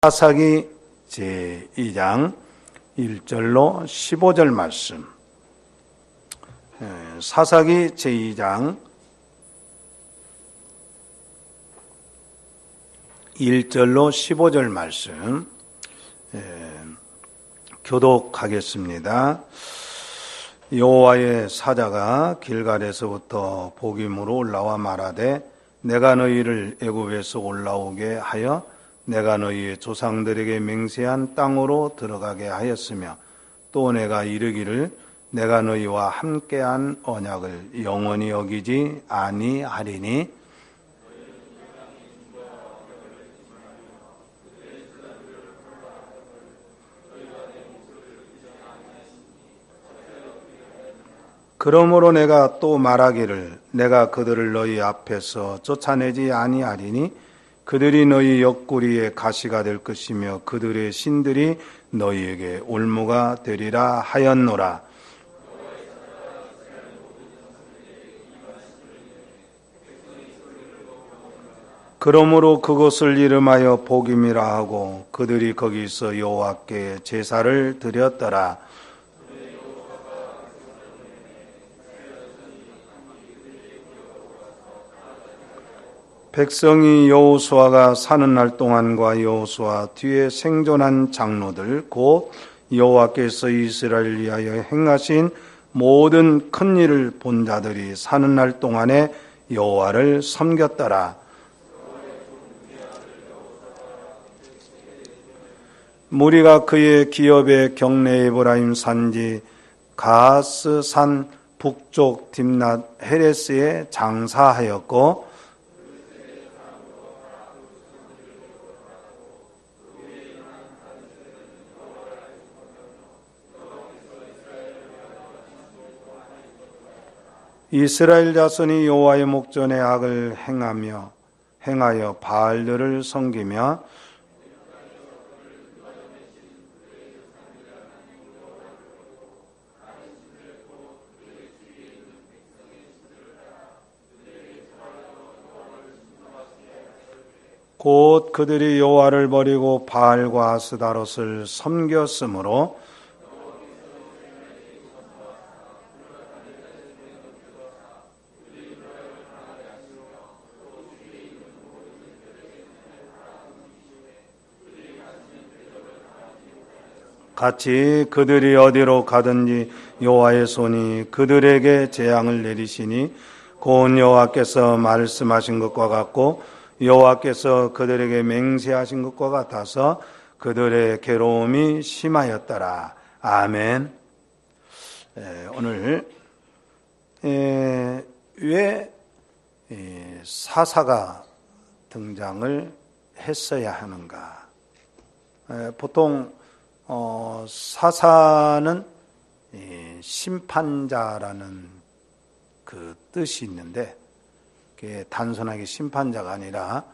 사사기 제2장 1절로 15절 말씀. 사사기 제2장 1절로 15절 말씀 교독하겠습니다. 여호와의 사자가 길갈에서부터 복임으로 올라와 말하되 내가 너희를 애굽에서 올라오게 하여 내가 너희의 조상들에게 맹세한 땅으로 들어가게 하였으며 또 내가 이르기를 내가 너희와 함께한 언약을 영원히 어기지 아니하리니 그러므로 내가 또 말하기를 내가 그들을 너희 앞에서 쫓아내지 아니하리니 그들이 너희 옆구리에 가시가 될 것이며 그들의 신들이 너희에게 올무가 되리라 하였노라. 그러므로 그것을 이름하여 복임이라 하고 그들이 거기서 여호와께 제사를 드렸더라. 백성이 여호수아가 사는 날 동안과 여호수아 뒤에 생존한 장로들 곧 여호와께서 이스라엘을 위하여 행하신 모든 큰 일을 본 자들이 사는 날 동안에 여호와를 섬겼더라. 무리가 그의 기업의 경내 에브라임 산지 가스 산 북쪽 딥낫 헤레스에 장사하였고 이스라엘 자손이 여호와의 목전에 악을 행하여 바알들을 섬기며 곧 그들이 여호와를 버리고 바알과 아스다롯을 섬겼으므로 같이 그들이 어디로 가든지 여호와의 손이 그들에게 재앙을 내리시니 곧 여호와께서 말씀하신 것과 같고 여호와께서 그들에게 맹세하신 것과 같아서 그들의 괴로움이 심하였더라. 아멘. 오늘 왜 사사가 등장을 했어야 하는가? 보통 사사는 심판자라는 그 뜻이 있는데 그게 단순하게 심판자가 아니라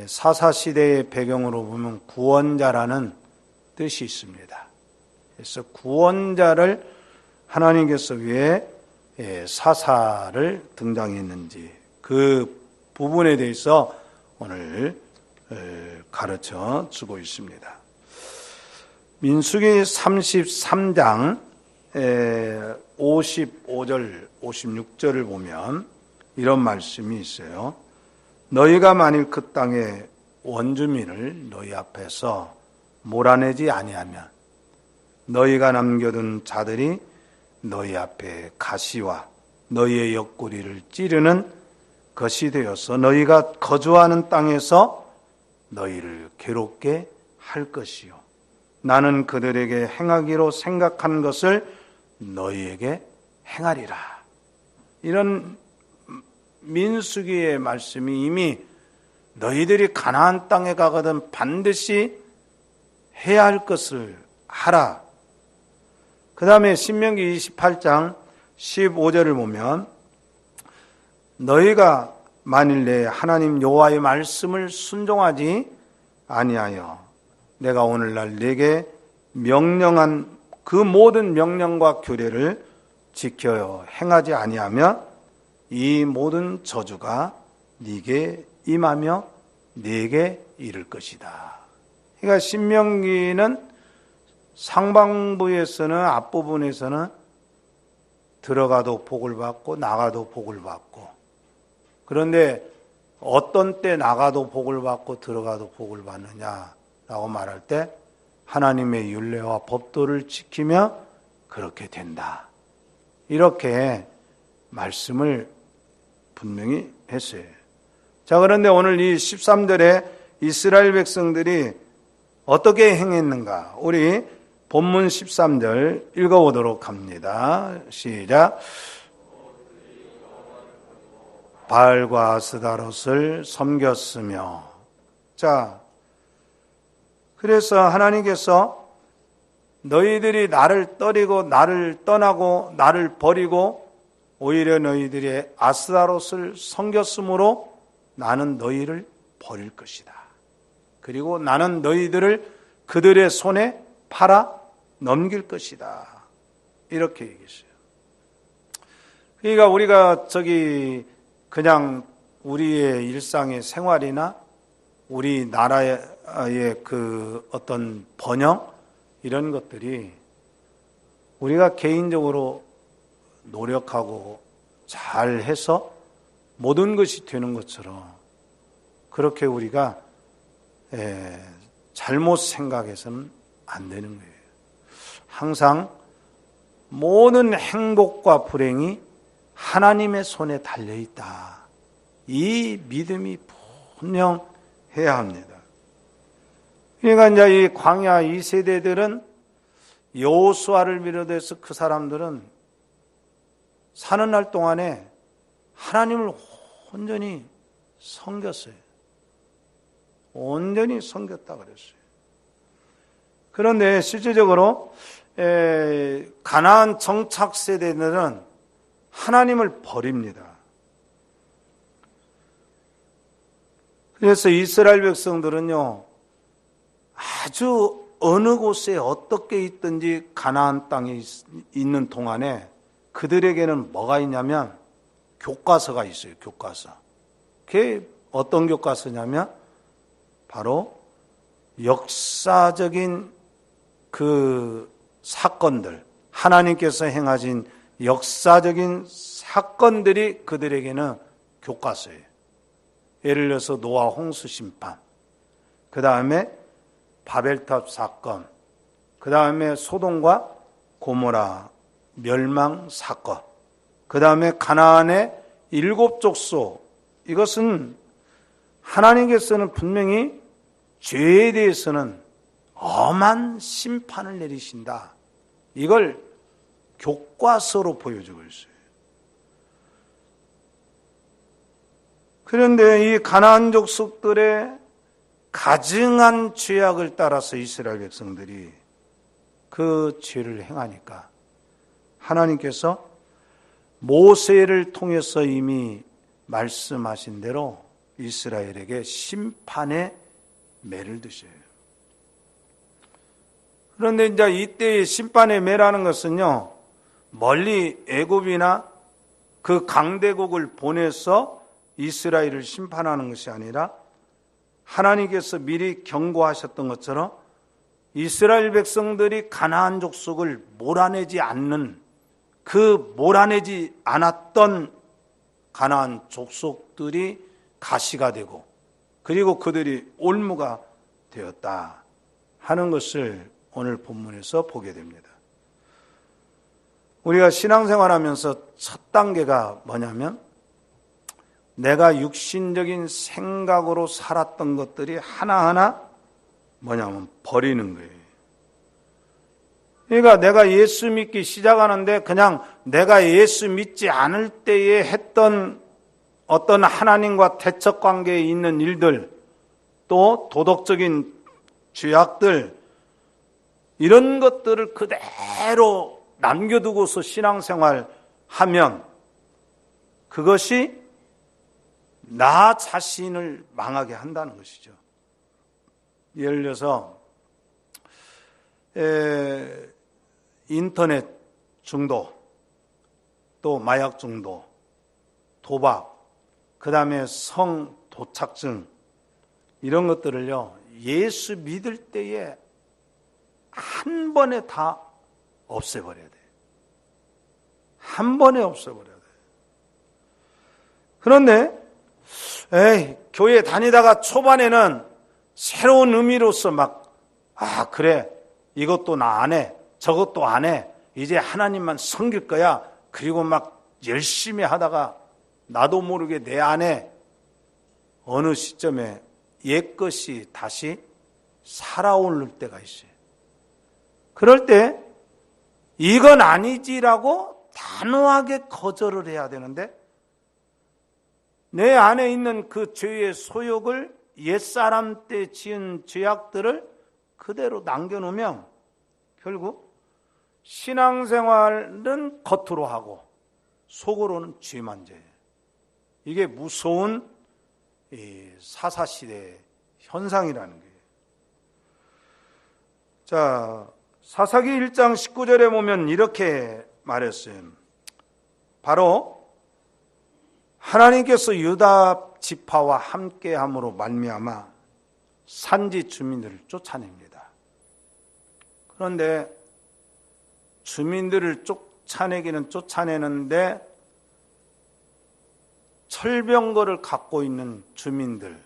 사사 시대의 배경으로 보면 구원자라는 뜻이 있습니다. 그래서 구원자를 하나님께서 왜 사사를 등장했는지 그 부분에 대해서 오늘 가르쳐 주고 있습니다. 민수기 33장 55절 56절을 보면 이런 말씀이 있어요. 너희가 만일 그 땅의 원주민을 너희 앞에서 몰아내지 아니하면 너희가 남겨둔 자들이 너희 앞에 가시와 너희의 옆구리를 찌르는 것이 되어서 너희가 거주하는 땅에서 너희를 괴롭게 할 것이요 나는 그들에게 행하기로 생각한 것을 너희에게 행하리라. 이런 민수기의 말씀이 이미 너희들이 가나안 땅에 가거든 반드시 해야 할 것을 하라. 그 다음에 신명기 28장 15절을 보면 너희가 만일 내 하나님 여호와의 말씀을 순종하지 아니하여 내가 오늘날 네게 명령한 그 모든 명령과 규례를 지켜 행하지 아니하면 이 모든 저주가 네게 임하며 네게 이를 것이다. 그러니까 신명기는 상반부에서는, 앞부분에서는 들어가도 복을 받고 나가도 복을 받고, 그런데 어떤 때 나가도 복을 받고 들어가도 복을 받느냐라고 말할 때 하나님의 율례와 법도를 지키며 그렇게 된다, 이렇게 말씀을 분명히 했어요. 자, 그런데 오늘 이 13절에 이스라엘 백성들이 어떻게 행했는가, 우리 본문 13절 읽어보도록 합니다. 시작. 바알과 아스다롯을 섬겼으며. 자, 그래서 하나님께서 너희들이 나를 떠리고 나를 떠나고 나를 버리고 오히려 너희들이 아스다롯을 섬겼으므로 나는 너희를 버릴 것이다. 그리고 나는 너희들을 그들의 손에 팔아 넘길 것이다, 이렇게 얘기했어요. 그러니까 우리가 그냥 우리의 일상의 생활이나 우리나라의 그 어떤 번영, 이런 것들이 우리가 개인적으로 노력하고 잘해서 모든 것이 되는 것처럼 그렇게 우리가 잘못 생각해서는 안 되는 거예요. 항상 모든 행복과 불행이 하나님의 손에 달려있다, 이 믿음이 분명해야 합니다. 그러니까 이제 이 광야 2세대들은, 여호수아를 비롯해서 그 사람들은 사는 날 동안에 하나님을 온전히 섬겼어요. 온전히 섬겼다 그랬어요. 그런데 실질적으로 가나안 정착 세대들은 하나님을 버립니다. 그래서 이스라엘 백성들은요, 아주 어느 곳에 어떻게 있든지 가나안 땅에 있는 동안에 그들에게는 뭐가 있냐면 교과서가 있어요. 교과서. 그게 어떤 교과서냐면 바로 역사적인 그 사건들, 하나님께서 행하신 역사적인 사건들이 그들에게는 교과서예요. 예를 들어서 노아 홍수 심판, 그 다음에 바벨탑 사건, 그 다음에 소돔과 고모라 멸망 사건, 그 다음에 가나안의 7족속, 이것은 하나님께서는 분명히 죄에 대해서는 엄한 심판을 내리신다, 이걸 교과서로 보여주고 있어요. 그런데 이 가나안 족속들의 가증한 죄악을 따라서 이스라엘 백성들이 그 죄를 행하니까 하나님께서 모세를 통해서 이미 말씀하신 대로 이스라엘에게 심판의 매를 드셔요. 그런데 이제 이때의 심판의 매라는 것은요, 멀리 애굽이나 그 강대국을 보내서 이스라엘을 심판하는 것이 아니라 하나님께서 미리 경고하셨던 것처럼 이스라엘 백성들이 가나안 족속을 몰아내지 않는, 그 몰아내지 않았던 가나안 족속들이 가시가 되고 그리고 그들이 올무가 되었다 하는 것을 오늘 본문에서 보게 됩니다. 우리가 신앙생활하면서 첫 단계가 뭐냐면 내가 육신적인 생각으로 살았던 것들이 하나하나 뭐냐면 버리는 거예요. 그러니까 내가 예수 믿기 시작하는데 그냥 내가 예수 믿지 않을 때에 했던 어떤 하나님과 대척 관계에 있는 일들, 또 도덕적인 죄악들, 이런 것들을 그대로 남겨두고서 신앙생활하면 그것이 나 자신을 망하게 한다는 것이죠. 예를 들어서 인터넷 중독, 또 마약 중독, 도박, 그 다음에 성 도착증, 이런 것들을요 예수 믿을 때에 한 번에 다 없애버려야 돼. 한 번에 없애버려야 돼. 그런데 교회 다니다가 초반에는 새로운 의미로서 그래, 이것도 나 안 해, 저것도 안 해, 이제 하나님만 섬길 거야. 그리고 열심히 하다가 나도 모르게 내 안에 어느 시점에 옛것이 다시 살아오를 때가 있어요. 그럴 때 이건 아니지라고 단호하게 거절을 해야 되는데, 내 안에 있는 그 죄의 소욕을, 옛사람 때 지은 죄악들을 그대로 남겨놓으면 결국 신앙생활은 겉으로 하고 속으로는 죄만 져요. 이게 무서운 사사시대의 현상이라는 거예요. 자, 사사기 1장 19절에 보면 이렇게 말했어요. 바로 하나님께서 유다 지파와 함께함으로 말미암아 산지 주민들을 쫓아냅니다. 그런데 주민들을 쫓아내기는 쫓아내는데 철병거를 갖고 있는 주민들,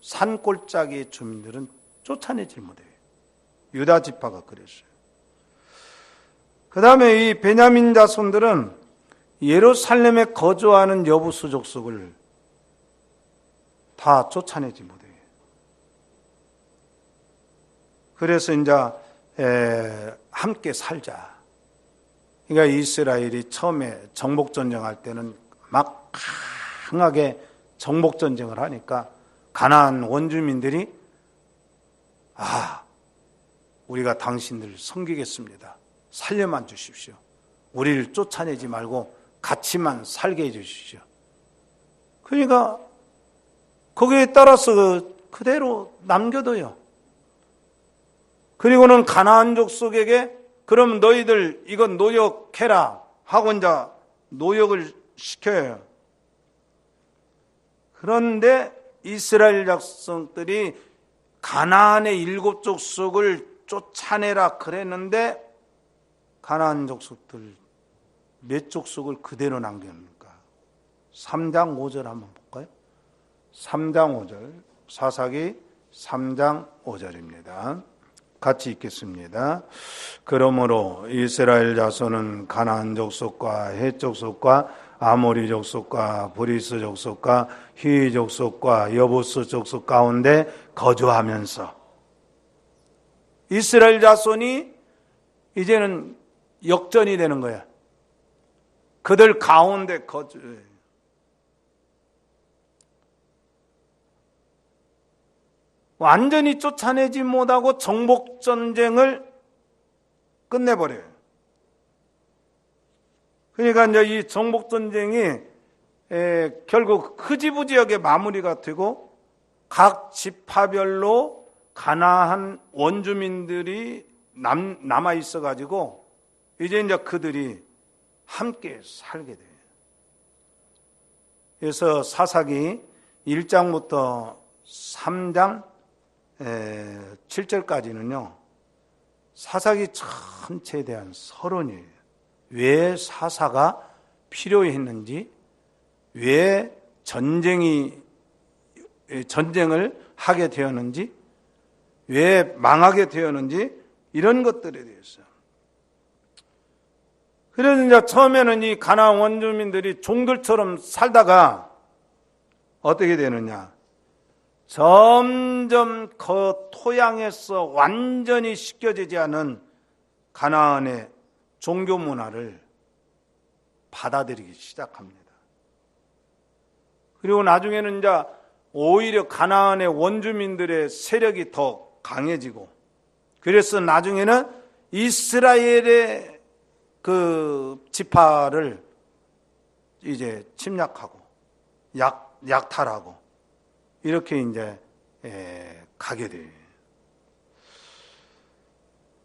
산골짜기의 주민들은 쫓아내질 못해요. 유다 지파가 그랬어요. 그 다음에 이 베냐민 자손들은 예루살렘에 거주하는 여부수 족속을 다 쫓아내지 못해요. 그래서 이제 함께 살자. 그러니까 이스라엘이 처음에 정복전쟁할 때는 막 강하게 정복전쟁을 하니까 가나안 원주민들이 우리가 당신들을 섬기겠습니다. 살려만 주십시오. 우리를 쫓아내지 말고 같이만 살게 해주십시오. 그러니까 거기에 따라서 그대로 남겨둬요. 그리고는 가나안 족속에게 그럼 너희들 이건 노역해라 하고 이제 노역을 시켜요. 그런데 이스라엘 백성들이 가나안의 7 족속을 쫓아내라 그랬는데 가나안 족속들 몇 족속을 그대로 남깁니까? 3장 5절 한번 볼까요? 3장 5절, 사사기 3장 5절입니다. 같이 읽겠습니다. 그러므로 이스라엘 자손은 가나안 족속과 헷 족속과 아모리 족속과 브리스 족속과 히위 족속과 여부스 족속 가운데 거주하면서, 이스라엘 자손이 이제는 역전이 되는 거야. 그들 가운데 거주해. 완전히 쫓아내지 못하고 정복전쟁을 끝내버려요. 그러니까 이제 이 정복전쟁이 결국 흐지부지하게 마무리가 되고 각 지파별로 가나안 원주민들이 남아 있어가지고 이제 그들이 함께 살게 돼요. 그래서 사사기 1장부터 3장 7절까지는요, 사사기 전체에 대한 서론이에요. 왜 사사가 필요했는지, 왜 전쟁을 하게 되었는지, 왜 망하게 되었는지, 이런 것들에 대해서. 그래서 이제 처음에는 이 가나안 원주민들이 종들처럼 살다가 어떻게 되느냐, 점점 그 토양에서 완전히 씻겨지지 않은 가나안의 종교 문화를 받아들이기 시작합니다. 그리고 나중에는 이제 오히려 가나안의 원주민들의 세력이 더 강해지고, 그래서 나중에는 이스라엘의 그 지파를 이제 침략하고 약탈하고 이렇게 이제 가게 돼요.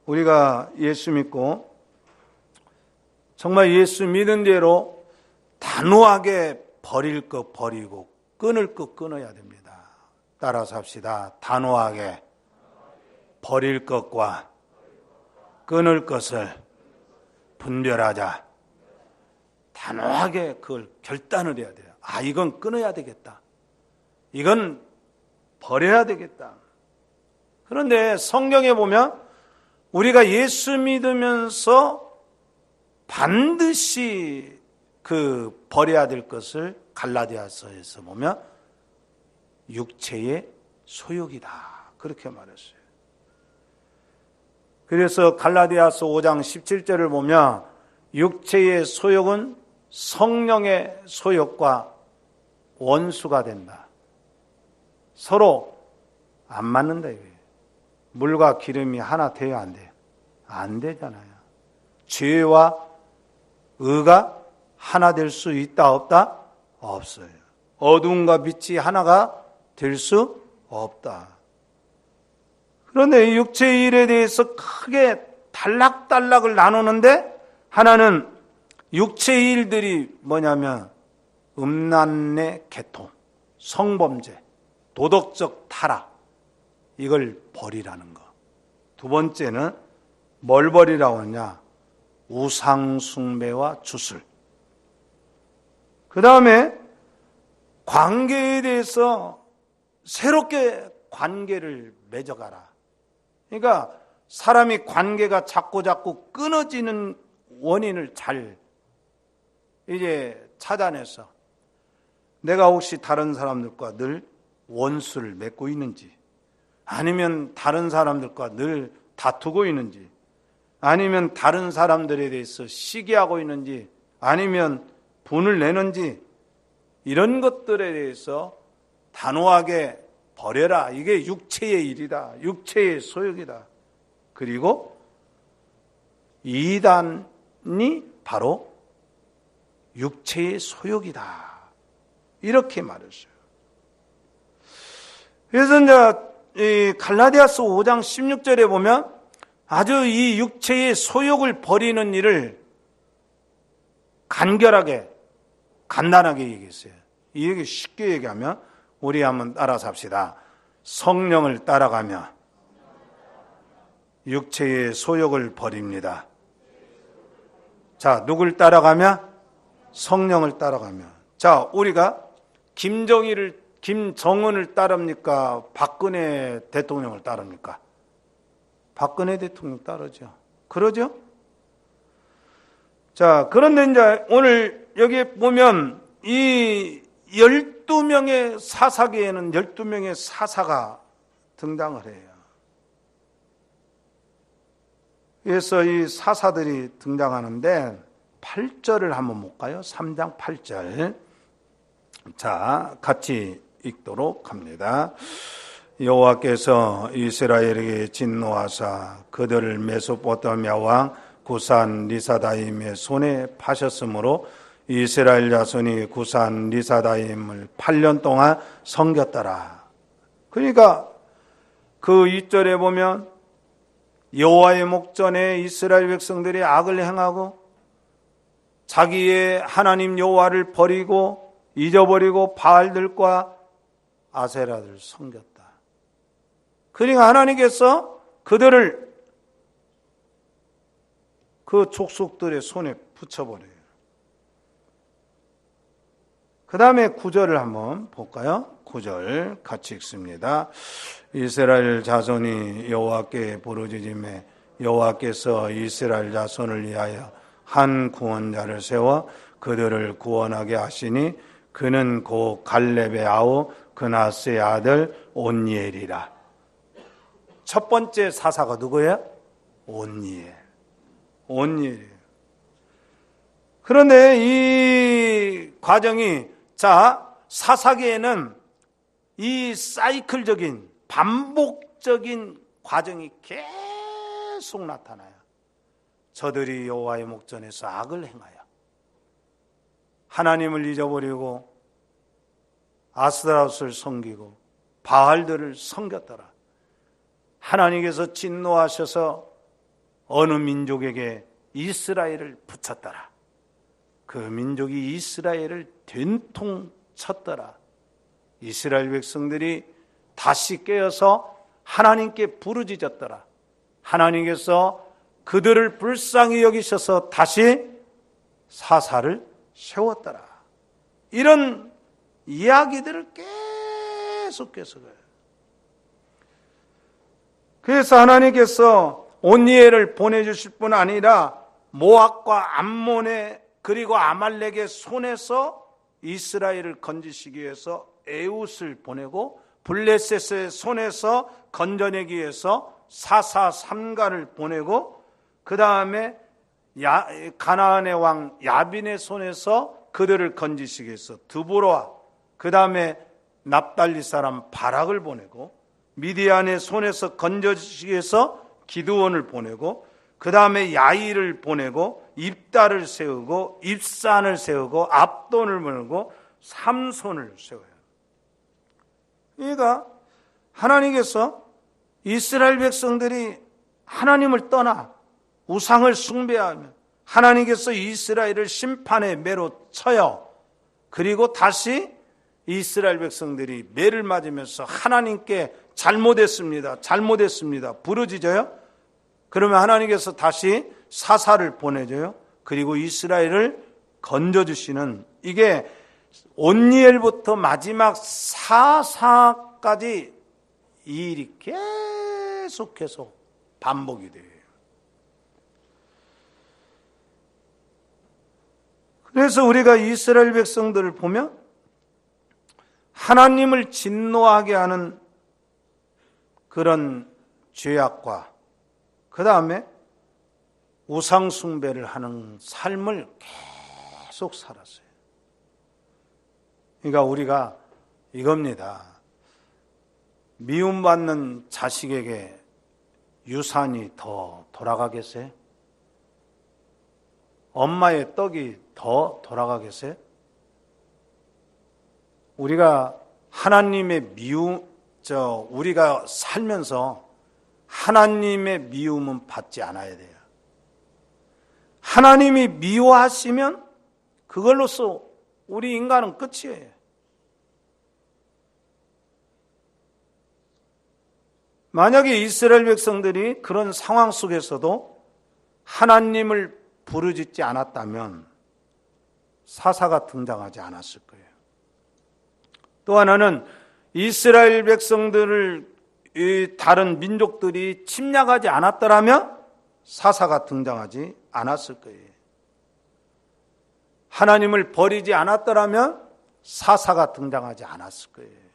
우리가 예수 믿고 정말 예수 믿은 대로 단호하게 버릴 것 버리고 끊을 것 끊어야 됩니다. 따라서 합시다. 단호하게 버릴 것과 끊을 것을 분별하자. 단호하게 그걸 결단을 해야 돼요. 이건 끊어야 되겠다. 이건 버려야 되겠다. 그런데 성경에 보면 우리가 예수 믿으면서 반드시 그 버려야 될 것을 갈라디아서에서 보면 육체의 소욕이다. 그렇게 말했어요. 그래서 갈라디아서 5장 17절을 보면 육체의 소욕은 성령의 소욕과 원수가 된다. 서로 안 맞는다 이거예요. 물과 기름이 하나 돼야 안 돼요? 안 되잖아요. 죄와 의가 하나 될 수 있다 없다? 없어요. 어두움과 빛이 하나가 될 수 없다. 그런데 이 육체의 일에 대해서 크게 단락단락을 나누는데 하나는 육체의 일들이 뭐냐면 음란의 계통, 성범죄, 도덕적 타락, 이걸 버리라는 거. 두 번째는 뭘 버리라고 하냐? 우상숭배와 주술. 그 다음에 관계에 대해서 새롭게 관계를 맺어가라. 그러니까 사람이 관계가 자꾸 끊어지는 원인을 잘 이제 찾아내서 내가 혹시 다른 사람들과 늘 원수를 맺고 있는지, 아니면 다른 사람들과 늘 다투고 있는지, 아니면 다른 사람들에 대해서 시기하고 있는지, 아니면 분을 내는지, 이런 것들에 대해서 단호하게 버려라. 이게 육체의 일이다. 육체의 소욕이다. 그리고 이단이 바로 육체의 소욕이다. 이렇게 말했어요. 그래서 이제 갈라디아서 5장 16절에 보면 아주 이 육체의 소욕을 버리는 일을 간결하게, 간단하게 얘기했어요. 이 얘기 쉽게 얘기하면 우리 한번 따라서 합시다. 성령을 따라가며 육체의 소욕을 버립니다. 자, 누굴 따라가며? 성령을 따라가며. 자, 우리가 김정은을 따릅니까? 박근혜 대통령을 따릅니까? 박근혜 대통령 따르죠. 그러죠? 자, 그런데 이제 오늘 여기 보면 이 12명의 사사계에는 12명의 사사가 등장을 해요. 그래서 이 사사들이 등장하는데 8절을 한번 볼까요? 3장 8절. 자, 같이 읽도록 합니다. 여호와께서 이스라엘에게 진노하사 그들을 메소포타미아 왕 구산 리사다임의 손에 파셨으므로 이스라엘 자손이 구산 리사다임을 8년 동안 섬겼더라. 그러니까 그 2절에 보면 여호와의 목전에 이스라엘 백성들이 악을 행하고 자기의 하나님 여호와를 버리고 잊어버리고 바알들과 아세라를 섬겼다. 그러니까 하나님께서 그들을 그 족속들의 손에 붙여버려요. 그 다음에 9절을 한번 볼까요? 9절 같이 읽습니다. 이스라엘 자손이 여호와께 부르짖음에 여호와께서 이스라엘 자손을 위하여 한 구원자를 세워 그들을 구원하게 하시니 그는 곧 갈렙의 아우 그나스의 아들 온니엘이라. 첫 번째 사사가 누구예요? 온니엘. 온니엘이에요. 그런데 이 과정이, 자, 사사계에는 이 사이클적인 반복적인 과정이 계속 나타나요. 저들이 여호와의 목전에서 악을 행하여 하나님을 잊어버리고 아스타롯을 섬기고 바알들을 섬겼더라. 하나님께서 진노하셔서 어느 민족에게 이스라엘을 붙였더라. 그 민족이 이스라엘을 된통 쳤더라. 이스라엘 백성들이 다시 깨어서 하나님께 부르짖었더라. 하나님께서 그들을 불쌍히 여기셔서 다시 사사를 세웠더라. 이런 이야기들을 계속해서 그래요. 그래서 하나님께서 온니엘을 보내주실 뿐 아니라 모압과 암몬의 그리고 아말렉의 손에서 이스라엘을 건지시기 위해서 에웃을 보내고 블레셋의 손에서 건져내기 위해서 사사삼가를 보내고 그 다음에 가나안의 왕 야빈의 손에서 그들을 건지시기 위해서 드보라와 그 다음에 납달리 사람 바락을 보내고 미디안의 손에서 건져주시기 위해서 기드온을 보내고 그 다음에 야일을 보내고 입다를 세우고 입산을 세우고 압돈을 보내고 삼손을 세워요. 그러니까 하나님께서 이스라엘 백성들이 하나님을 떠나 우상을 숭배하며 하나님께서 이스라엘을 심판의 매로 쳐요. 그리고 다시 이스라엘 백성들이 매를 맞으면서 하나님께 잘못했습니다. 부르짖어요. 그러면 하나님께서 다시 사사를 보내줘요. 그리고 이스라엘을 건져주시는, 이게 온니엘부터 마지막 사사까지 이 일이 계속해서 반복이 돼요. 그래서 우리가 이스라엘 백성들을 보면 하나님을 진노하게 하는 그런 죄악과 그 다음에 우상 숭배를 하는 삶을 계속 살았어요. 그러니까 우리가 이겁니다. 미움받는 자식에게 유산이 더 돌아가겠어요? 엄마의 떡이 더 돌아가겠어요? 우리가 하나님의 우리가 살면서 하나님의 미움은 받지 않아야 돼요. 하나님이 미워하시면 그걸로써 우리 인간은 끝이에요. 만약에 이스라엘 백성들이 그런 상황 속에서도 하나님을 부르짖지 않았다면 사사가 등장하지 않았을 거예요. 또 하나는 이스라엘 백성들을 다른 민족들이 침략하지 않았더라면 사사가 등장하지 않았을 거예요. 하나님을 버리지 않았더라면 사사가 등장하지 않았을 거예요.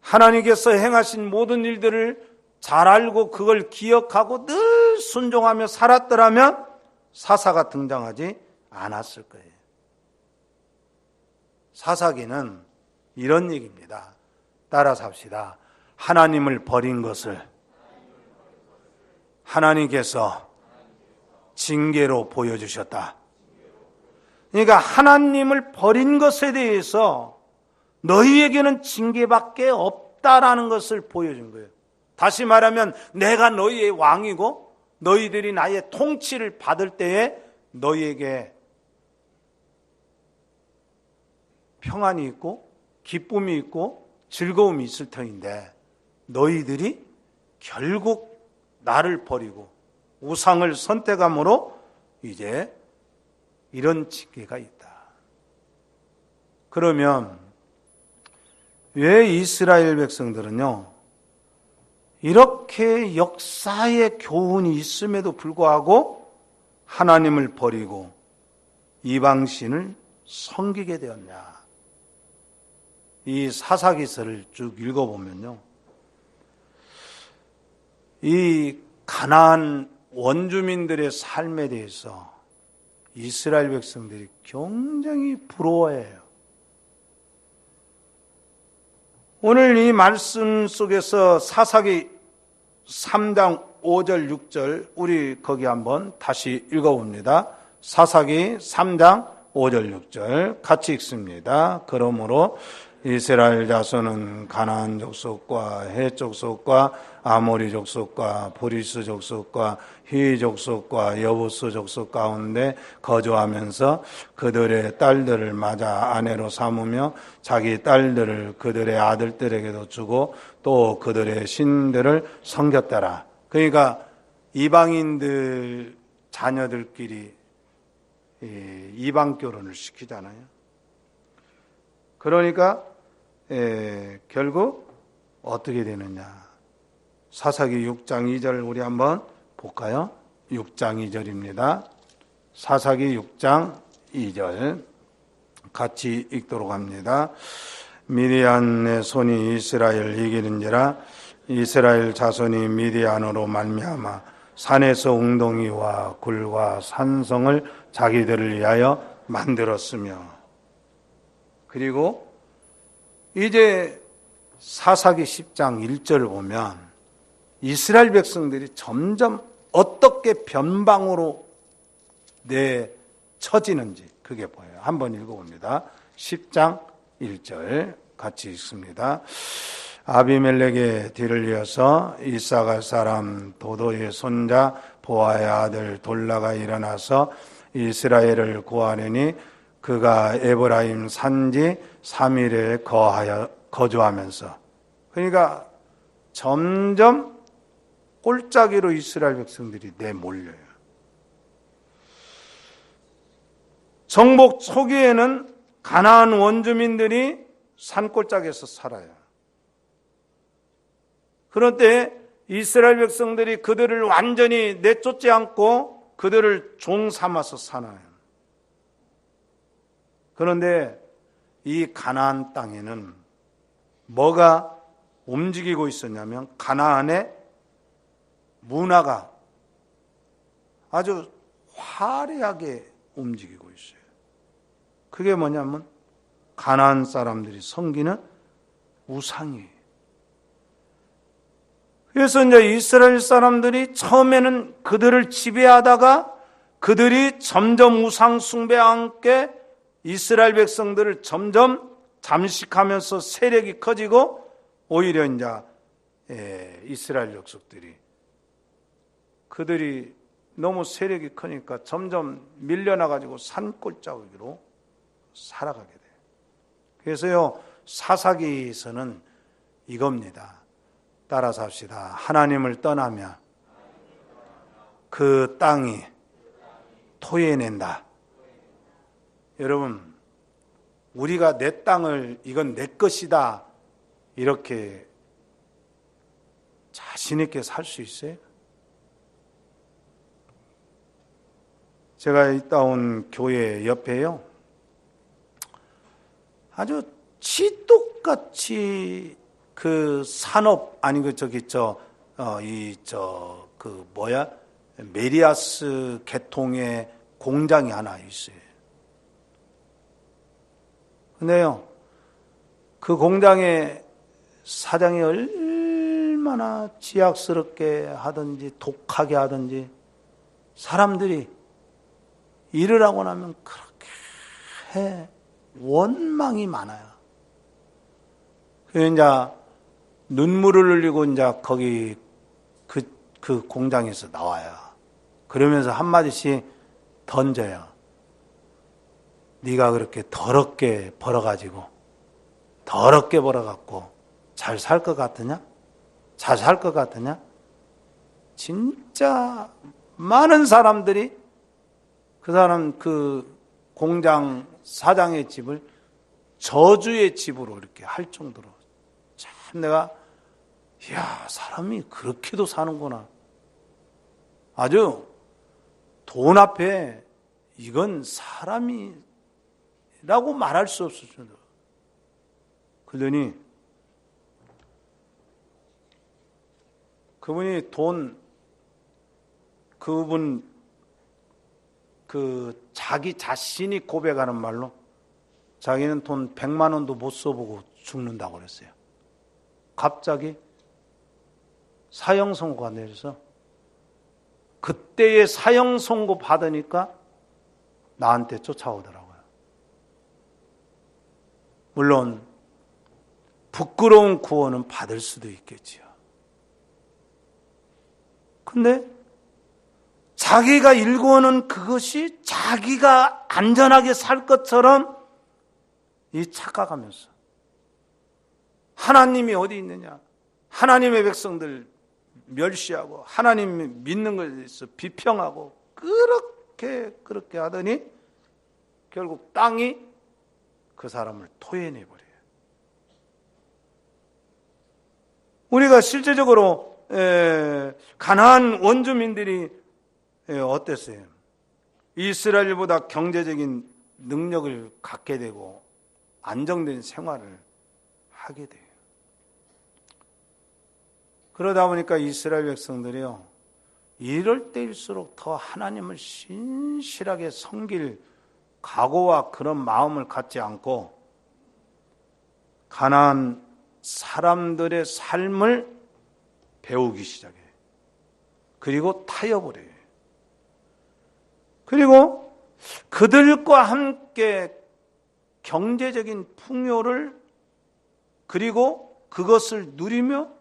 하나님께서 행하신 모든 일들을 잘 알고 그걸 기억하고 늘 순종하며 살았더라면 사사가 등장하지 않았을 거예요. 사사기는 이런 얘기입니다. 따라서 합시다. 하나님을 버린 것을 하나님께서 징계로 보여주셨다. 그러니까 하나님을 버린 것에 대해서 너희에게는 징계밖에 없다라는 것을 보여준 거예요. 다시 말하면 내가 너희의 왕이고 너희들이 나의 통치를 받을 때에 너희에게 평안이 있고 기쁨이 있고 즐거움이 있을 터인데 너희들이 결국 나를 버리고 우상을 선택함으로 이제 이런 징계가 있다. 그러면 왜 이스라엘 백성들은요, 이렇게 역사의 교훈이 있음에도 불구하고 하나님을 버리고 이방신을 섬기게 되었냐? 이 사사기서를 쭉 읽어보면요, 이 가나안 원주민들의 삶에 대해서 이스라엘 백성들이 굉장히 부러워해요. 오늘 이 말씀 속에서 사사기 3장 5절 6절 우리 거기 한번 다시 읽어봅니다. 사사기 3장 5절 6절 같이 읽습니다. 그러므로 이스라엘 자손은 가나안 족속과 헷 족속과 아모리 족속과 브리스 족속과 히 족속과 여부스 족속 가운데 거주하면서 그들의 딸들을 맞아 아내로 삼으며 자기 딸들을 그들의 아들들에게도 주고 또 그들의 신들을 섬겼더라. 그러니까 이방인들 자녀들끼리 이방 결혼을 시키잖아요. 그러니까 결국 어떻게 되느냐. 사사기 6장 2절 우리 한번 볼까요? 6장 2절입니다. 사사기 6장 2절 같이 읽도록 합니다. 미디안의 손이 이스라엘을 이기는지라 이스라엘 자손이 미디안으로 말미암아 산에서 웅덩이와 굴과 산성을 자기들을 위하여 만들었으며, 그리고 이제 사사기 10장 1절을 보면 이스라엘 백성들이 점점 어떻게 변방으로 내쳐지는지 그게 보여요. 한번 읽어봅니다. 10장 1절 같이 읽습니다. 아비멜렉의 뒤를 이어서 이사갈 사람 도도의 손자 보아의 아들 돌라가 일어나서 이스라엘을 구하려니 그가 에브라임 산지 3일에 거주하면서, 그러니까 점점 꼴짜기로 이스라엘 백성들이 내몰려요. 정복 초기에는 가나안 원주민들이 산골짜기에서 살아요. 그런데 이스라엘 백성들이 그들을 완전히 내쫓지 않고 그들을 종 삼아서 사나요. 그런데 이 가나안 땅에는 뭐가 움직이고 있었냐면 가나안의 문화가 아주 화려하게 움직이고 있어요. 그게 뭐냐면 가나안 사람들이 섬기는 우상이에요. 그래서 이제 이스라엘 사람들이 처음에는 그들을 지배하다가 그들이 점점 우상 숭배와 함께 이스라엘 백성들을 점점 잠식하면서 세력이 커지고, 오히려 이제 이스라엘 족속들이 그들이 너무 세력이 크니까 점점 밀려나가지고 산골짜기로 살아가게 돼요. 그래서요, 사사기에서는 이겁니다. 따라서 합시다. 하나님을 떠나면 그 땅이 토해낸다. 여러분, 우리가 내 땅을 이건 내 것이다 이렇게 자신 있게 살 수 있어요? 제가 있다 온 교회 옆에요, 아주 쥐똑같이 그 산업 아니 메리아스 계통의 공장이 하나 있어요. 근데요, 그 공장의 사장이 얼마나 지약스럽게 하든지 독하게 하든지 사람들이 일을 하고 나면 그렇게 원망이 많아요. 그래서 이제 눈물을 흘리고 이제 거기 그 공장에서 나와요. 그러면서 한마디씩 던져요. 네가 그렇게 더럽게 벌어가지고 더럽게 벌어갖고 잘 살 것 같으냐? 잘 살 것 같으냐? 진짜 많은 사람들이 그 사람 그 공장 사장의 집을 저주의 집으로 이렇게 할 정도로, 참 내가 이야, 사람이 그렇게도 사는구나. 아주 돈 앞에 이건 사람이라고 말할 수 없을 정도로. 그러더니 그분이 자기 자신이 고백하는 말로 자기는 돈 100만 원도 못 써보고 죽는다고 그랬어요. 갑자기 사형 선고가 내려서 그때의 사형 선고 받으니까 나한테 쫓아오더라고요. 물론 부끄러운 구원은 받을 수도 있겠지요. 근데 자기가 일구어는 그것이 자기가 안전하게 살 것처럼 이 착각하면서 하나님이 어디 있느냐, 하나님의 백성들 멸시하고 하나님 믿는 것에 대해서 비평하고 그렇게 하더니 결국 땅이 그 사람을 토해내버려요. 우리가 실제적으로 가나안 원주민들이 어땠어요? 이스라엘보다 경제적인 능력을 갖게 되고 안정된 생활을 하게 돼요. 그러다 보니까 이스라엘 백성들이요, 이럴 때일수록 더 하나님을 신실하게 섬길 각오와 그런 마음을 갖지 않고 가나안 사람들의 삶을 배우기 시작해요. 그리고 타협을 해요. 그리고 그들과 함께 경제적인 풍요를 그리고 그것을 누리며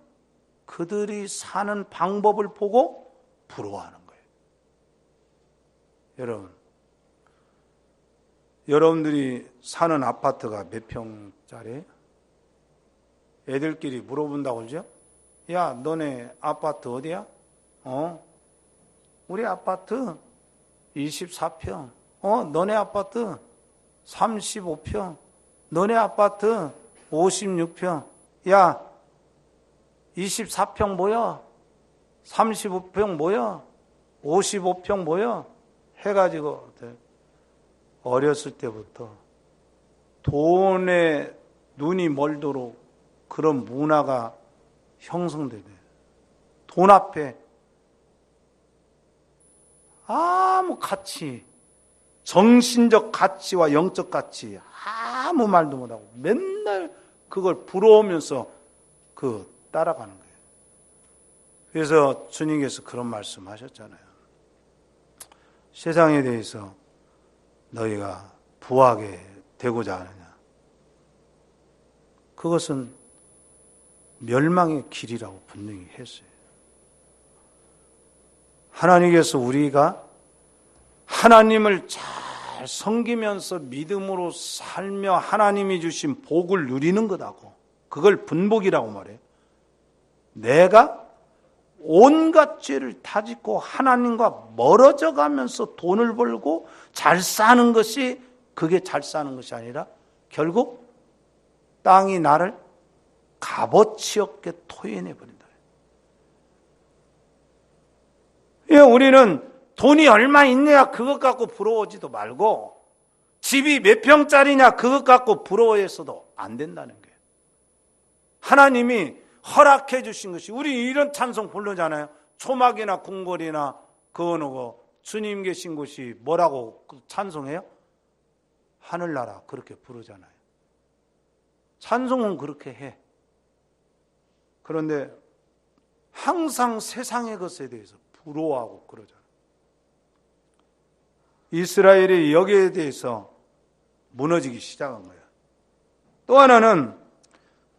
그들이 사는 방법을 보고 부러워하는 거예요. 여러분들이 사는 아파트가 몇 평짜리예요? 애들끼리 물어본다고 그러죠? 야, 너네 아파트 어디야? 우리 아파트 24평. 너네 아파트 35평. 너네 아파트 56평. 야, 24평 뭐야? 35평 뭐야? 55평 뭐야? 해가지고 어렸을 때부터 돈에 눈이 멀도록 그런 문화가 형성되네. 돈 앞에 아무 가치, 정신적 가치와 영적 가치 아무 말도 못하고 맨날 그걸 부러우면서 따라가는 거예요. 그래서 주님께서 그런 말씀 하셨잖아요. 세상에 대해서 너희가 부하게 되고자 하느냐? 그것은 멸망의 길이라고 분명히 했어요. 하나님께서 우리가 하나님을 잘 섬기면서 믿음으로 살며 하나님이 주신 복을 누리는 것하고 그걸 분복이라고 말해요. 내가 온갖 죄를 다짓고 하나님과 멀어져 가면서 돈을 벌고 잘 사는 것이 그게 잘 사는 것이 아니라 결국 땅이 나를 값어치 없게 토해내버린다. 우리는 돈이 얼마 있느냐 그것 갖고 부러워하지도 말고 집이 몇 평짜리냐 그것 갖고 부러워해서도 안 된다는 거예요. 하나님이 허락해 주신 것이, 우리 이런 찬송 부르잖아요. 초막이나 궁궐이나 그거 주님 계신 곳이 뭐라고 찬송해요? 하늘나라 그렇게 부르잖아요. 찬송은 그렇게 해. 그런데 항상 세상의 것에 대해서 부러워하고 그러잖아요. 이스라엘이 여기에 대해서 무너지기 시작한 거예요. 또 하나는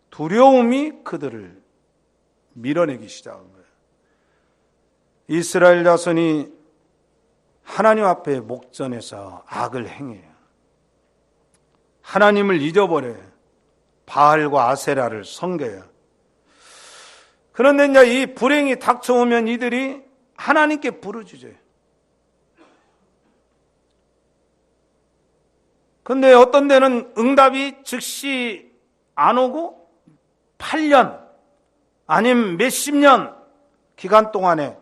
두려움이 그들을 밀어내기 시작한 거예요. 이스라엘 자손이 하나님 앞에 목전에서 악을 행해요. 하나님을 잊어버려요. 바알과 아세라를 섬겨요. 그런데 이제 이 불행이 닥쳐오면 이들이 하나님께 부르짖어요. 근데 어떤 데는 응답이 즉시 안 오고 8년 아니면 몇십 년 기간 동안에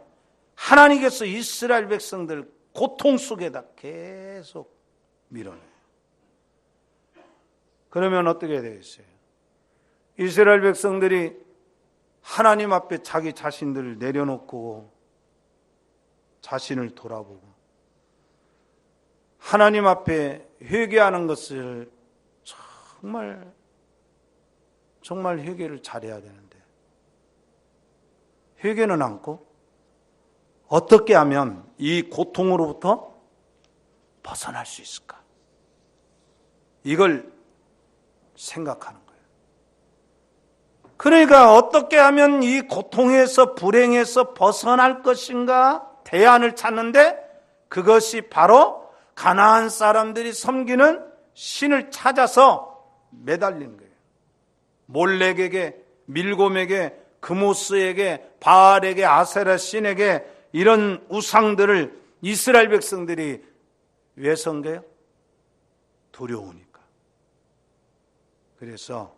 하나님께서 이스라엘 백성들 고통 속에다 계속 밀어내요. 그러면 어떻게 되겠어요? 이스라엘 백성들이 하나님 앞에 자기 자신들을 내려놓고 자신을 돌아보고 하나님 앞에 회개하는 것을 정말 회개를 잘해야 되는데 회개는 않고 어떻게 하면 이 고통으로부터 벗어날 수 있을까? 이걸 생각하는 거예요. 그러니까 어떻게 하면 이 고통에서 불행에서 벗어날 것인가 대안을 찾는데 그것이 바로 가나안 사람들이 섬기는 신을 찾아서 매달리는 거예요. 몰렉에게, 밀곰에게 그모스에게, 바알에게, 아세라 신에게 이런 우상들을 이스라엘 백성들이 왜 섬겨요? 두려우니까. 그래서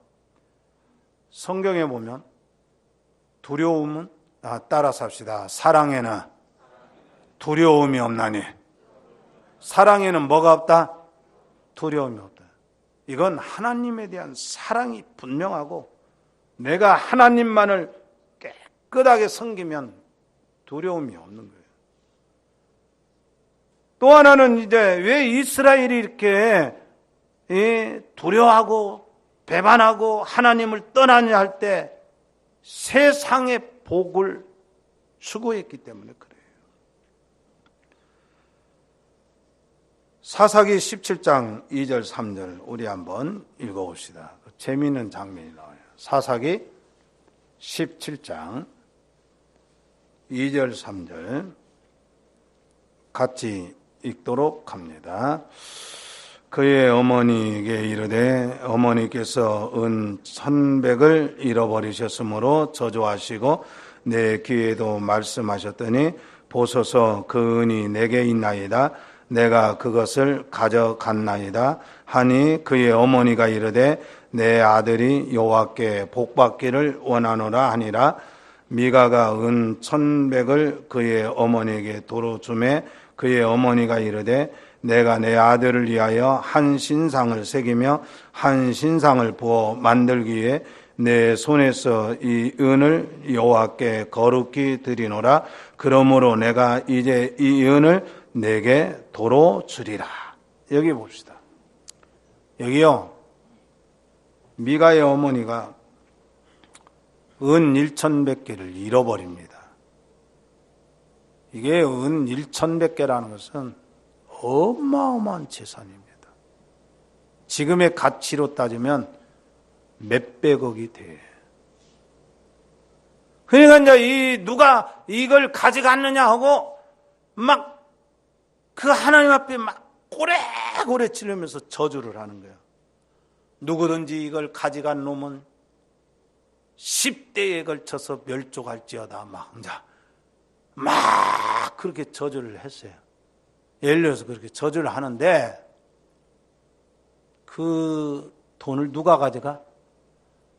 성경에 보면 두려움은, 따라서 합시다. 사랑에는 두려움이 없나니. 사랑에는 뭐가 없다? 두려움이 없다. 이건 하나님에 대한 사랑이 분명하고, 내가 하나님만을 깨끗하게 섬기면 두려움이 없는 거예요. 또 하나는 이제 왜 이스라엘이 이렇게 두려워하고 배반하고 하나님을 떠나냐 할 때 세상의 복을 추구했기 때문에 그래요. 사사기 17장 2절 3절 우리 한번 읽어봅시다. 재미있는 장면이 나와요. 사사기 17장 2절 3절 같이 읽도록 합니다. 그의 어머니에게 이르되 어머니께서 은 1,100을 잃어버리셨으므로 저주하시고 내 귀에도 말씀하셨더니 보소서 그 은이 내게 있나이다. 내가 그것을 가져갔나이다 하니 그의 어머니가 이르되 내 아들이 여호와께 복받기를 원하노라 하니라. 미가가 은 1,100을 그의 어머니에게 도로 주매 그의 어머니가 이르되 내가 내 아들을 위하여 한 신상을 새기며 한 신상을 부어 만들기 위해 내 손에서 이 은을 여호와께 거룩히 드리노라. 그러므로 내가 이제 이 은을 내게 도로 주리라. 여기 봅시다. 여기요, 미가의 어머니가 은 1,100개를 잃어버립니다. 이게 은 1,100개라는 것은 어마어마한 재산입니다. 지금의 가치로 따지면 몇백억이 돼. 그러니까 이제 누가 이걸 가져갔느냐 하고 막 그 하나님 앞에 막 고래고래 치르면서 저주를 하는 거예요. 누구든지 이걸 가져간 놈은 10대에 걸쳐서 멸족할지어다. 막 그렇게 저주를 했어요. 예를 들어서 그렇게 저주를 하는데 그 돈을 누가 가져가?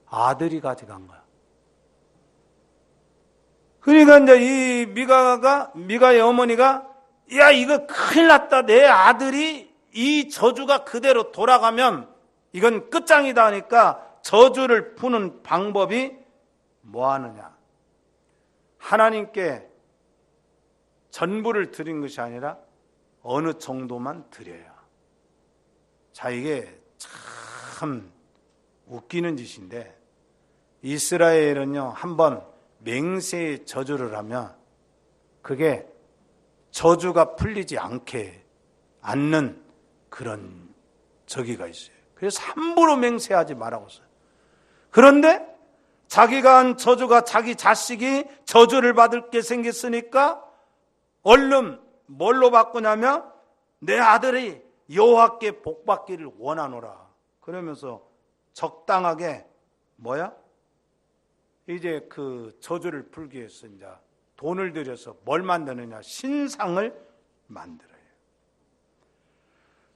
아들이 가져간 거야. 그러니까 이제 이 미가의 어머니가 야, 이거 큰일 났다. 내 아들이 이 저주가 그대로 돌아가면 이건 끝장이다 하니까 저주를 푸는 방법이 뭐 하느냐? 하나님께 전부를 드린 것이 아니라 어느 정도만 드려야. 자, 이게 참 웃기는 짓인데 이스라엘은요, 한번 맹세의 저주를 하면 그게 저주가 풀리지 않는 그런 저기가 있어요. 그래서 함부로 맹세하지 말라고 써요. 그런데 자기가 한 저주가 자기 자식이 저주를 받을 게 생겼으니까 얼른 뭘로 바꾸냐면 내 아들이 여호와께 복받기를 원하노라. 그러면서 적당하게 이제 그 저주를 풀기 위해서 이제 돈을 들여서 뭘 만드느냐? 신상을 만들어요.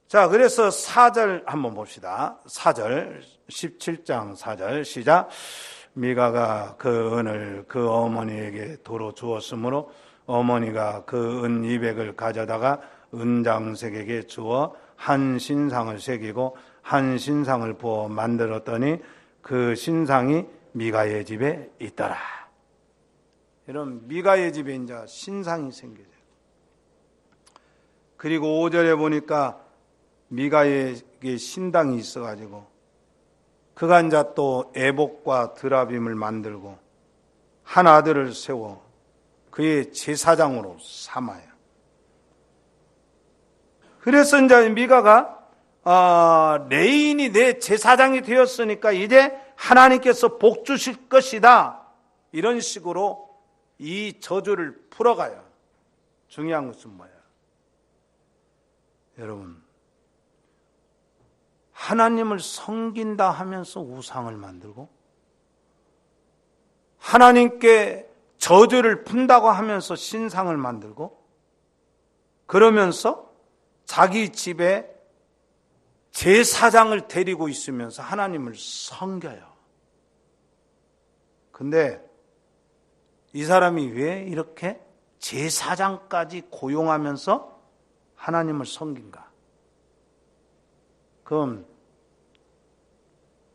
자, 그래서 4절 한번 봅시다. 4절, 17장 4절 시작. 미가가 그 은을 그 어머니에게 도로 주었으므로 어머니가 그 은 200을 가져다가 은장색에게 주어 한 신상을 새기고 한 신상을 부어 만들었더니 그 신상이 미가의 집에 있더라. 이런 미가의 집에 이제 신상이 생겨요. 그리고 5절에 보니까 미가에게 신당이 있어가지고 그가 이제 또 에봇과 드라빔을 만들고 한 아들을 세워 그의 제사장으로 삼아요. 그래서 이제 미가가 레인이 내 제사장이 되었으니까 이제 하나님께서 복 주실 것이다. 이런 식으로 이 저주를 풀어가요. 중요한 것은 뭐예요? 여러분, 하나님을 섬긴다 하면서 우상을 만들고 하나님께 저주를 푼다고 하면서 신상을 만들고, 그러면서 자기 집에 제사장을 데리고 있으면서 하나님을 섬겨요. 근데 이 사람이 왜 이렇게 제사장까지 고용하면서 하나님을 섬긴가? 그럼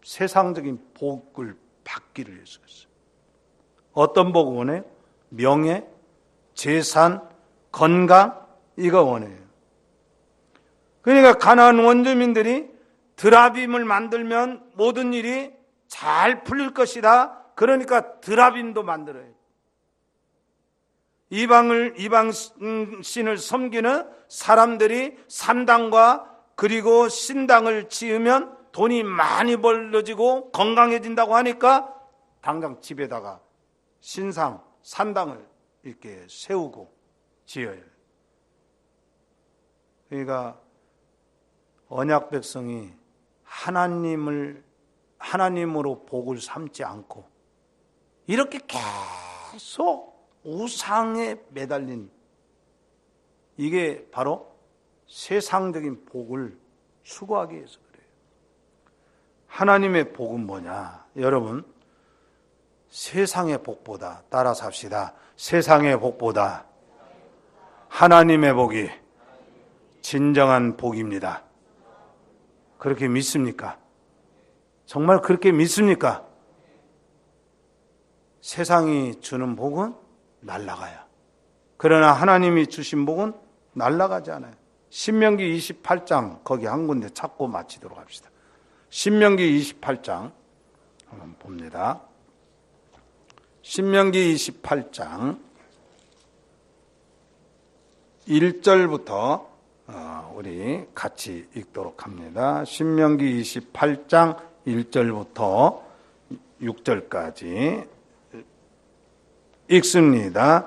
세상적인 복을 받기를 위해서 했어요. 어떤 복을 원해요? 명예, 재산, 건강, 이거 원해요. 그러니까 가나안 원주민들이 드라빔을 만들면 모든 일이 잘 풀릴 것이다. 그러니까 드라빔도 만들어요. 이방신을 섬기는 사람들이 산당과 그리고 신당을 지으면 돈이 많이 벌어지고 건강해진다고 하니까 당장 집에다가 신상, 산당을 이렇게 세우고 지어요. 그러니까 언약 백성이 하나님으로 복을 삼지 않고 이렇게 계속 우상에 매달린, 이게 바로 세상적인 복을 추구하기 위해서 그래요. 하나님의 복은 뭐냐? 여러분, 세상의 복보다, 따라서 합시다. 세상의 복보다 하나님의 복이 진정한 복입니다. 그렇게 믿습니까? 정말 그렇게 믿습니까? 세상이 주는 복은 날아가요. 그러나 하나님이 주신 복은 날아가지 않아요. 신명기 28장 거기 한 군데 찾고 마치도록 합시다. 신명기 28장 한번 봅니다. 신명기 28장 1절부터 우리 같이 읽도록 합니다. 신명기 28장 1절부터 6절까지 읽습니다.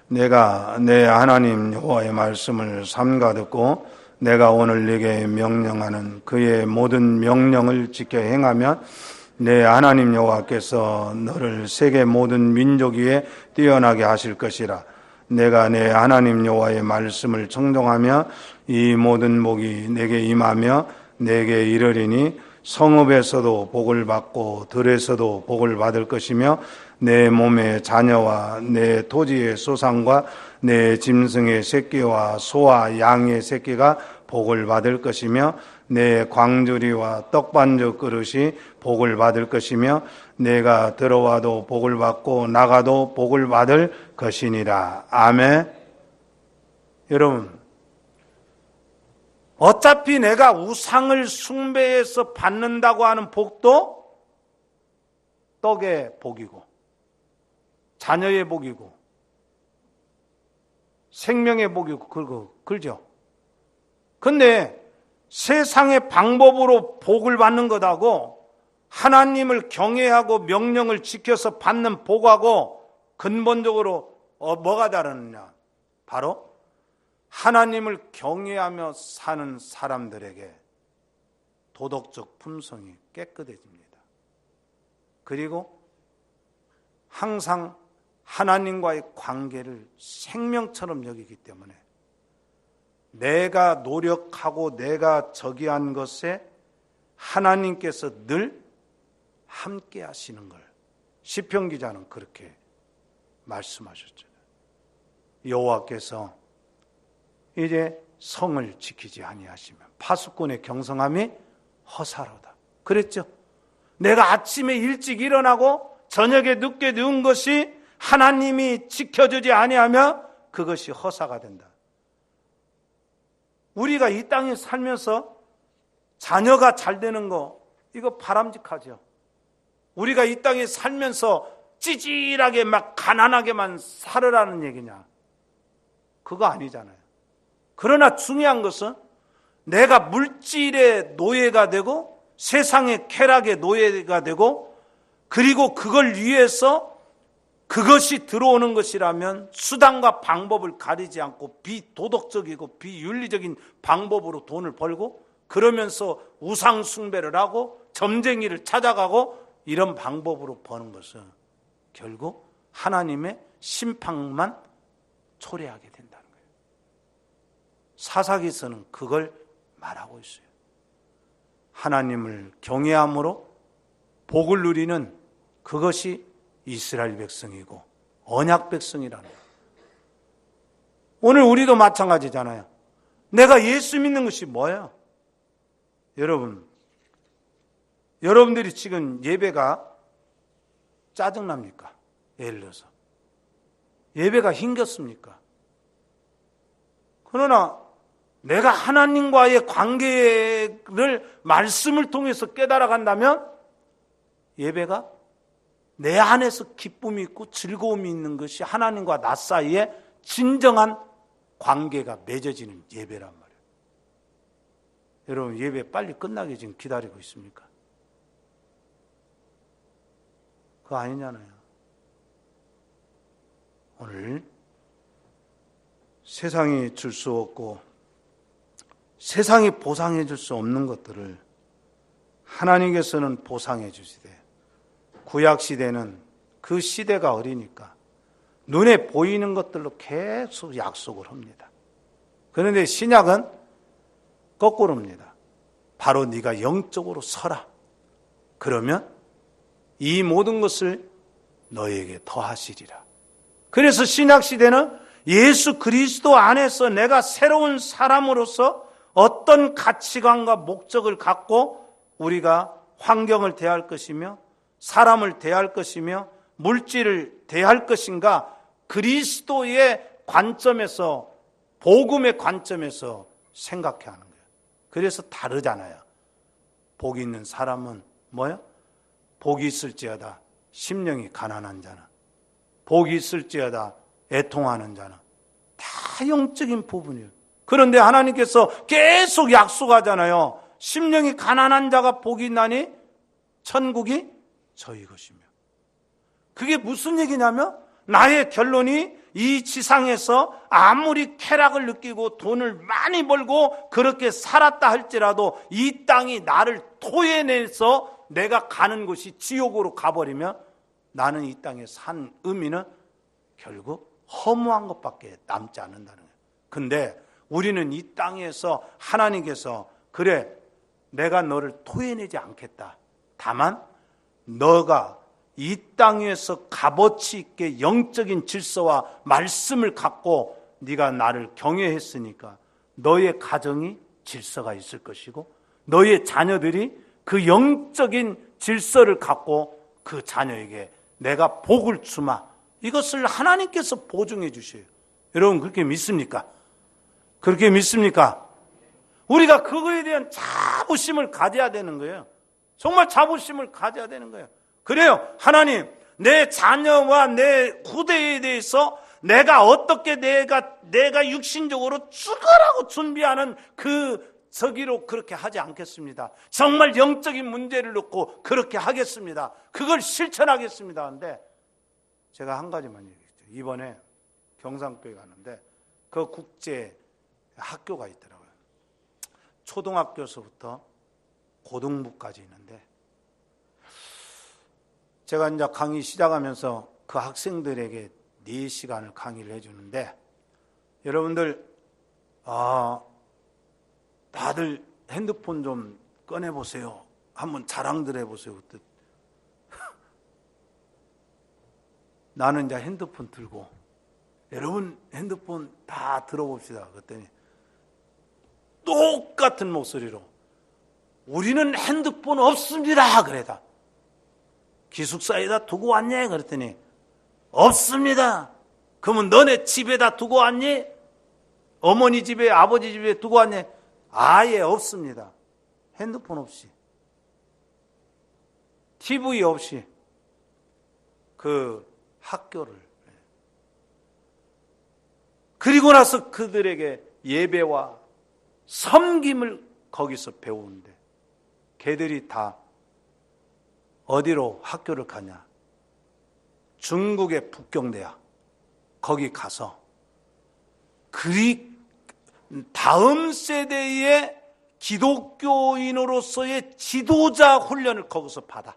내가 내 하나님 여호와의 말씀을 삼가 듣고 내가 오늘 네게 명령하는 그의 모든 명령을 지켜 행하면 내 하나님 여호와께서 너를 세계 모든 민족 위에 뛰어나게 하실 것이라. 내가 내 하나님 여호와의 말씀을 청종하며 이 모든 복이 내게 임하며 내게 이르리니 성읍에서도 복을 받고 들에서도 복을 받을 것이며 내 몸의 자녀와 내 토지의 소산과 내 짐승의 새끼와 소와 양의 새끼가 복을 받을 것이며 내 광주리와 떡반죽 그릇이 복을 받을 것이며 내가 들어와도 복을 받고 나가도 복을 받을 것이니라. 아멘. 여러분, 어차피 내가 우상을 숭배해서 받는다고 하는 복도 떡의 복이고 자녀의 복이고 생명의 복이고 그러죠. 근데 세상의 방법으로 복을 받는 것하고 하나님을 경외하고 명령을 지켜서 받는 복하고 근본적으로 뭐가 다르느냐? 바로 하나님을 경외하며 사는 사람들에게 도덕적 품성이 깨끗해집니다. 그리고 항상 하나님과의 관계를 생명처럼 여기기 때문에 내가 노력하고 내가 저기한 것에 하나님께서 늘 함께 하시는 걸 시편 기자는 그렇게 말씀하셨잖아요. 여호와께서 이제 성을 지키지 아니하시면 파수꾼의 경성함이 허사로다. 그랬죠. 내가 아침에 일찍 일어나고 저녁에 늦게 누운 것이 하나님이 지켜주지 아니하면 그것이 허사가 된다. 우리가 이 땅에 살면서 자녀가 잘 되는 거, 이거 바람직하죠. 우리가 이 땅에 살면서 찌질하게 막 가난하게만 살으라는 얘기냐? 그거 아니잖아요. 그러나 중요한 것은 내가 물질의 노예가 되고 세상의 쾌락의 노예가 되고 그리고 그걸 위해서 그것이 들어오는 것이라면 수단과 방법을 가리지 않고 비도덕적이고 비윤리적인 방법으로 돈을 벌고 그러면서 우상 숭배를 하고 점쟁이를 찾아가고 이런 방법으로 버는 것은 결국 하나님의 심판만 초래하게 된다는 거예요. 사사기서는 그걸 말하고 있어요. 하나님을 경외함으로 복을 누리는 그것이 이스라엘 백성이고 언약 백성이라는 거예요. 오늘 우리도 마찬가지잖아요. 내가 예수 믿는 것이 뭐예요? 여러분들이 지금 예배가 짜증납니까? 예를 들어서 예배가 힘겹습니까? 그러나 내가 하나님과의 관계를 말씀을 통해서 깨달아 간다면 예배가 내 안에서 기쁨이 있고 즐거움이 있는 것이 하나님과 나 사이에 진정한 관계가 맺어지는 예배란 말이에요. 여러분, 예배 빨리 끝나게 지금 기다리고 있습니까? 그거 아니잖아요. 오늘 세상이 줄 수 없고 세상이 보상해 줄 수 없는 것들을 하나님께서는 보상해 주시되, 구약 시대는 그 시대가 어리니까 눈에 보이는 것들로 계속 약속을 합니다. 그런데 신약은 거꾸로입니다. 바로 네가 영적으로 서라. 그러면 이 모든 것을 너에게 더하시리라. 그래서 신약 시대는 예수 그리스도 안에서 내가 새로운 사람으로서 어떤 가치관과 목적을 갖고 우리가 환경을 대할 것이며 사람을 대할 것이며 물질을 대할 것인가, 그리스도의 관점에서, 복음의 관점에서 생각해 하는 거예요. 그래서 다르잖아요. 복이 있는 사람은 뭐예요? 복이 있을지어다 심령이 가난한 자는, 복이 있을지어다 애통하는 자는, 다 영적인 부분이에요. 그런데 하나님께서 계속 약속하잖아요. 심령이 가난한 자가 복이 있나니 천국이 저희 것이며. 그게 무슨 얘기냐면, 나의 결론이 이 지상에서 아무리 쾌락을 느끼고 돈을 많이 벌고 그렇게 살았다 할지라도 이 땅이 나를 토해내서 내가 가는 곳이 지옥으로 가버리면 나는 이 땅에 산 의미는 결국 허무한 것밖에 남지 않는다는 거예요. 근데 우리는 이 땅에서 하나님께서, 그래 내가 너를 토해내지 않겠다. 다만 너가 이 땅에서 값어치 있게 영적인 질서와 말씀을 갖고 네가 나를 경외했으니까 너의 가정이 질서가 있을 것이고 너의 자녀들이 그 영적인 질서를 갖고 그 자녀에게 내가 복을 주마. 이것을 하나님께서 보증해 주셔요. 여러분, 그렇게 믿습니까? 그렇게 믿습니까? 우리가 그거에 대한 자부심을 가져야 되는 거예요. 정말 자부심을 가져야 되는 거예요. 그래요. 하나님, 내 자녀와 내 후대에 대해서 내가 어떻게 내가 육신적으로 죽으라고 준비하는 저기로 그렇게 하지 않겠습니다. 정말 영적인 문제를 놓고 그렇게 하겠습니다. 그걸 실천하겠습니다. 근데 제가 한 가지만 얘기했죠. 이번에 경상도에 갔는데 그 국제 학교가 있더라고요. 초등학교에서부터 고등부까지 있는데, 제가 이제 강의 시작하면서 그 학생들에게 4시간을 강의를 해주는데, 여러분들 다들 핸드폰 좀 꺼내보세요. 한번 자랑들 해보세요. 나는 이제 핸드폰 들고, 여러분 핸드폰 다 들어봅시다. 그랬더니 똑같은 목소리로 우리는 핸드폰 없습니다. 그래다. 기숙사에다 두고 왔니? 그랬더니 없습니다. 그러면 너네 집에다 두고 왔니? 어머니 집에, 아버지 집에 두고 왔니? 아예 없습니다. 핸드폰 없이, TV 없이 그 학교를, 그리고 나서 그들에게 예배와 섬김을 거기서 배우는데, 걔들이 다 어디로 학교를 가냐? 중국의 북경대학. 거기 가서 다음 세대의 기독교인으로서의 지도자 훈련을 거기서 받아.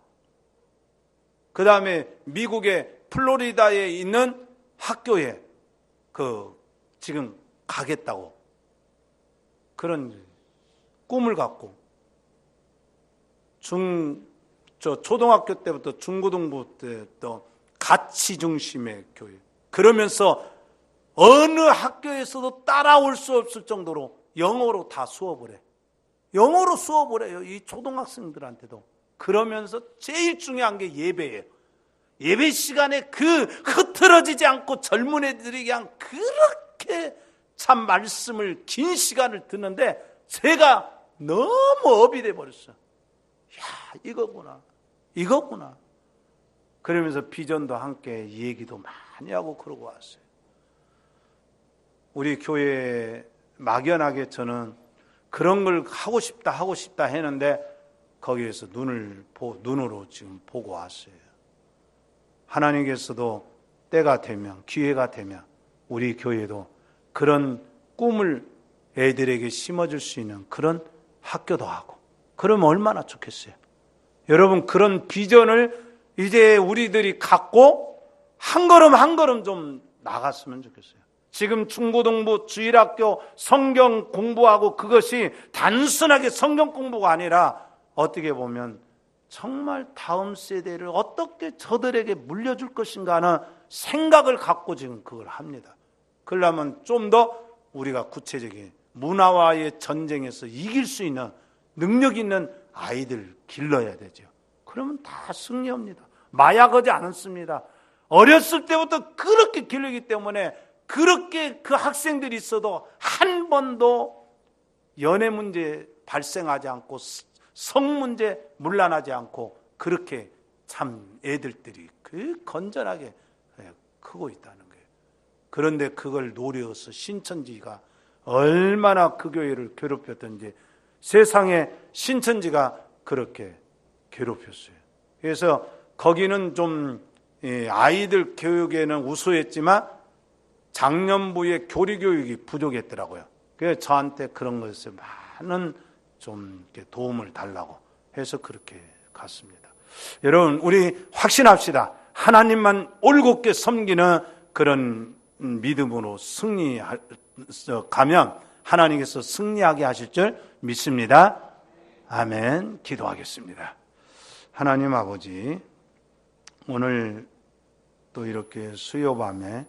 그 다음에 미국의 플로리다에 있는 학교에 지금 가겠다고 그런 꿈을 갖고 초등학교 때부터 중고등부 때부터 가치 중심의 교육. 그러면서 어느 학교에서도 따라올 수 없을 정도로 영어로 다 수업을 해. 영어로 수업을 해요. 이 초등학생들한테도. 그러면서 제일 중요한 게 예배예요. 예배 시간에 흐트러지지 않고 젊은 애들이 그냥 그렇게 참 말씀을 긴 시간을 듣는데 제가 너무 업이 돼버렸어요. 야, 이거구나. 그러면서 비전도 함께 얘기도 많이 하고 그러고 왔어요. 우리 교회에 막연하게 저는 그런 걸 하고 싶다 했는데 거기에서 눈으로 지금 보고 왔어요. 하나님께서도 때가 되면, 기회가 되면 우리 교회도 그런 꿈을 애들에게 심어줄 수 있는 그런 학교도 하고, 그러면 얼마나 좋겠어요. 여러분, 그런 비전을 이제 우리들이 갖고 한 걸음 좀 나갔으면 좋겠어요. 지금 중고등부 주일학교 성경 공부하고 그것이 단순하게 성경 공부가 아니라 어떻게 보면 정말 다음 세대를 어떻게 저들에게 물려줄 것인가 하는 생각을 갖고 지금 그걸 합니다. 그러려면 좀 더 우리가 구체적인 문화와의 전쟁에서 이길 수 있는 능력 있는 아이들 길러야 되죠. 그러면 다 승리합니다. 마약하지 않습니다. 어렸을 때부터 그렇게 길르기 때문에 그렇게 그 학생들이 있어도 한 번도 연애 문제 발생하지 않고 성 문제 문란하지 않고 그렇게 참 애들들이 건전하게 크고 있다는 거예요. 그런데 그걸 노려서 신천지가 얼마나 그 교회를 괴롭혔던지 세상에 신천지가 그렇게 괴롭혔어요. 그래서 거기는 좀 아이들 교육에는 우수했지만 장년부의 교리교육이 부족했더라고요. 그래서 저한테 그런 것에 많은 좀 도움을 달라고 해서 그렇게 갔습니다. 여러분, 우리 확신합시다. 하나님만 올곧게 섬기는 그런 믿음으로 가면 하나님께서 승리하게 하실 줄 믿습니다. 아멘. 기도하겠습니다. 하나님 아버지, 오늘 또 이렇게 수요밤에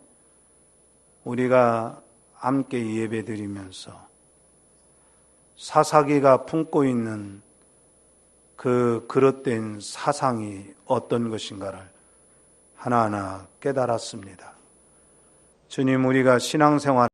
우리가 함께 예배드리면서 사사기가 품고 있는 그 그릇된 사상이 어떤 것인가를 하나하나 깨달았습니다. 주님, 우리가 신앙생활